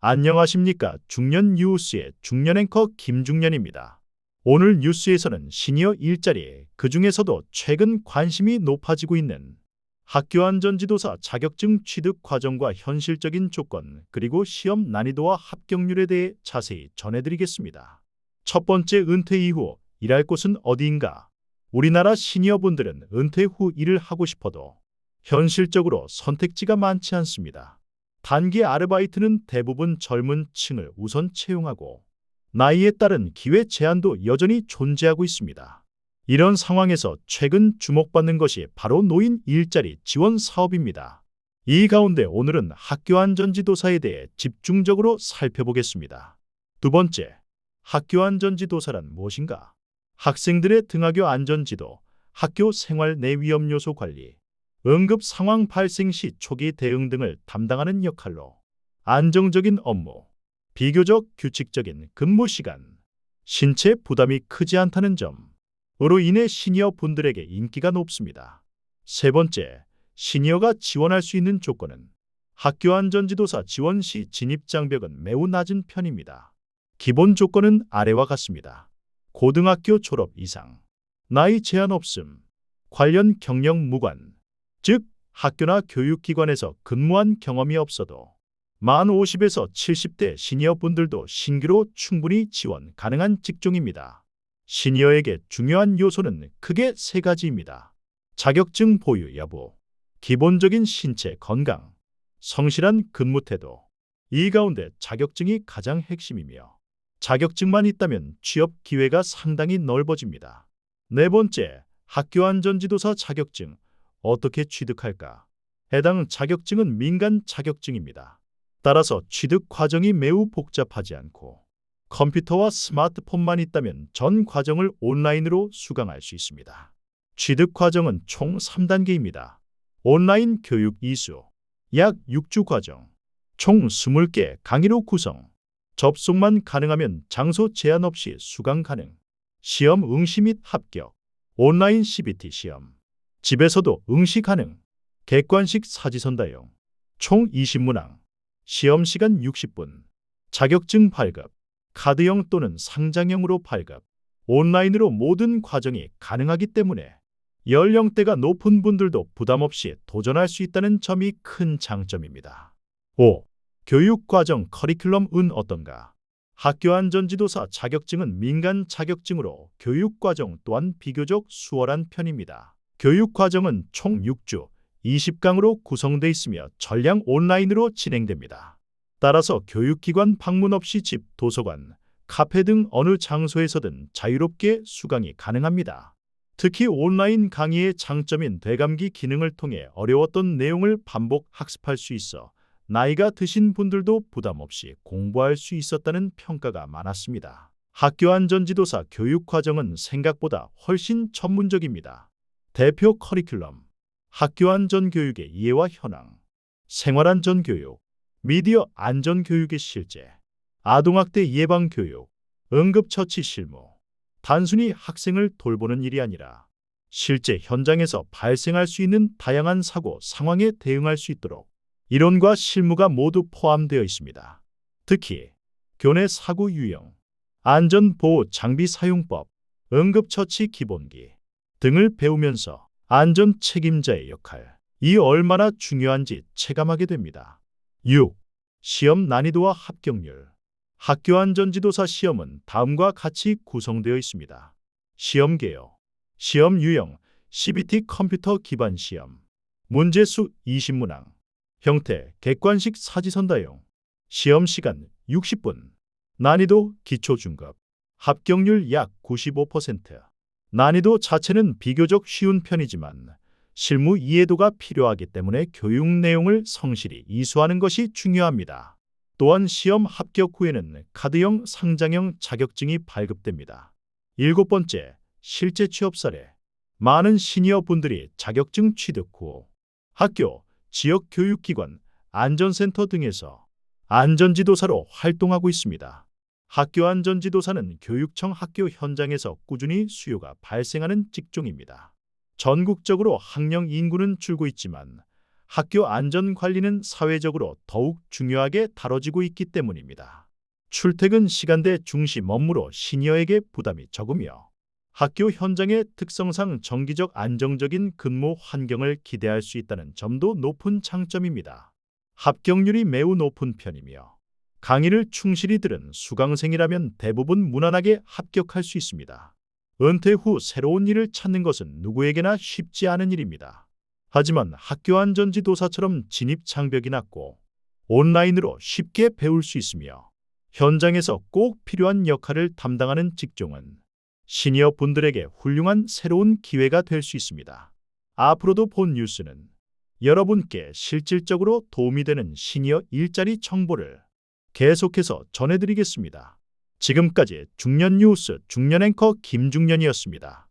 안녕하십니까. 중년 뉴스의 중년 앵커 김중년입니다. 오늘 뉴스에서는 시니어 일자리, 그중에서도 최근 관심이 높아지고 있는 학교안전지도사 자격증 취득 과정과 현실적인 조건, 그리고 시험 난이도와 합격률에 대해 자세히 전해드리겠습니다. 첫 번째, 은퇴 이후 일할 곳은 어디인가? 우리나라 시니어분들은 은퇴 후 일을 하고 싶어도 현실적으로 선택지가 많지 않습니다. 단기 아르바이트는 대부분 젊은 층을 우선 채용하고 나이에 따른 기회 제한도 여전히 존재하고 있습니다. 이런 상황에서 최근 주목받는 것이 바로 노인 일자리 지원 사업입니다. 이 가운데 오늘은 학교안전지도사에 대해 집중적으로 살펴보겠습니다. 두 번째, 학교안전지도사란 무엇인가? 학생들의 등하교 안전지도, 학교 생활 내 위험 요소 관리, 응급 상황 발생 시 초기 대응 등을 담당하는 역할로 안정적인 업무, 비교적 규칙적인 근무 시간, 신체 부담이 크지 않다는 점으로 인해 시니어 분들에게 인기가 높습니다. 세 번째, 시니어가 지원할 수 있는 조건은 학교안전지도사 지원 시 진입장벽은 매우 낮은 편입니다. 기본 조건은 아래와 같습니다. 고등학교 졸업 이상, 나이 제한 없음, 관련 경력 무관, 즉 학교나 교육기관에서 근무한 경험이 없어도 만 50에서 70대 시니어분들도 신규로 충분히 지원 가능한 직종입니다. 시니어에게 중요한 요소는 크게 세 가지입니다. 자격증 보유 여부, 기본적인 신체 건강, 성실한 근무 태도. 이 가운데 자격증이 가장 핵심이며 자격증만 있다면 취업 기회가 상당히 넓어집니다. 네 번째, 학교안전지도사 자격증. 어떻게 취득할까? 해당 자격증은 민간 자격증입니다. 따라서 취득 과정이 매우 복잡하지 않고 컴퓨터와 스마트폰만 있다면 전 과정을 온라인으로 수강할 수 있습니다. 취득 과정은 총 3단계입니다. 온라인 교육 이수, 약 6주 과정, 총 20개 강의로 구성, 접속만 가능하면 장소 제한 없이 수강 가능, 시험 응시 및 합격, 온라인 CBT 시험, 집에서도 응시 가능, 객관식 사지선다용, 총 20문항, 시험 시간 60분, 자격증 발급, 카드형 또는 상장형으로 발급, 온라인으로 모든 과정이 가능하기 때문에 연령대가 높은 분들도 부담 없이 도전할 수 있다는 점이 큰 장점입니다. 5. 교육과정 커리큘럼은 어떤가? 학교안전지도사 자격증은 민간 자격증으로 교육과정 또한 비교적 수월한 편입니다. 교육과정은 총 6주, 20강으로 구성되어 있으며 전량 온라인으로 진행됩니다. 따라서 교육기관 방문 없이 집, 도서관, 카페 등 어느 장소에서든 자유롭게 수강이 가능합니다. 특히 온라인 강의의 장점인 되감기 기능을 통해 어려웠던 내용을 반복 학습할 수 있어 나이가 드신 분들도 부담 없이 공부할 수 있었다는 평가가 많았습니다. 학교안전지도사 교육과정은 생각보다 훨씬 전문적입니다. 대표 커리큘럼, 학교안전교육의 이해와 현황, 생활안전교육, 미디어 안전교육의 실제, 아동학대 예방교육, 응급처치 실무. 단순히 학생을 돌보는 일이 아니라 실제 현장에서 발생할 수 있는 다양한 사고 상황에 대응할 수 있도록 이론과 실무가 모두 포함되어 있습니다. 특히 교내 사고 유형, 안전보호 장비 사용법, 응급처치 기본기 등을 배우면서 안전 책임자의 역할이 얼마나 중요한지 체감하게 됩니다. 6. 시험 난이도와 합격률. 학교안전지도사 시험은 다음과 같이 구성되어 있습니다. 시험 개요, 시험 유형, CBT 컴퓨터 기반 시험, 문제수 20문항, 형태 객관식 사지선다용, 시험 시간 60분, 난이도 기초 중급, 합격률 약 95%. 난이도 자체는 비교적 쉬운 편이지만 실무 이해도가 필요하기 때문에 교육 내용을 성실히 이수하는 것이 중요합니다. 또한 시험 합격 후에는 카드형, 상장형 자격증이 발급됩니다. 7번째, 실제 취업 사례. 많은 시니어 분들이 자격증 취득 후 학교, 지역 교육기관, 안전센터 등에서 안전지도사로 활동하고 있습니다. 학교안전지도사는 교육청 학교 현장에서 꾸준히 수요가 발생하는 직종입니다. 전국적으로 학령 인구는 줄고 있지만 학교 안전 관리는 사회적으로 더욱 중요하게 다뤄지고 있기 때문입니다. 출퇴근 시간대 중심 업무로 시니어에게 부담이 적으며 학교 현장의 특성상 정기적 안정적인 근무 환경을 기대할 수 있다는 점도 높은 장점입니다. 합격률이 매우 높은 편이며 강의를 충실히 들은 수강생이라면 대부분 무난하게 합격할 수 있습니다. 은퇴 후 새로운 일을 찾는 것은 누구에게나 쉽지 않은 일입니다. 하지만 학교 안전지도사처럼 진입 장벽이 낮고 온라인으로 쉽게 배울 수 있으며 현장에서 꼭 필요한 역할을 담당하는 직종은 시니어 분들에게 훌륭한 새로운 기회가 될 수 있습니다. 앞으로도 본 뉴스는 여러분께 실질적으로 도움이 되는 시니어 일자리 정보를 계속해서 전해드리겠습니다. 지금까지 중년 뉴스 중년 앵커 김중년이었습니다.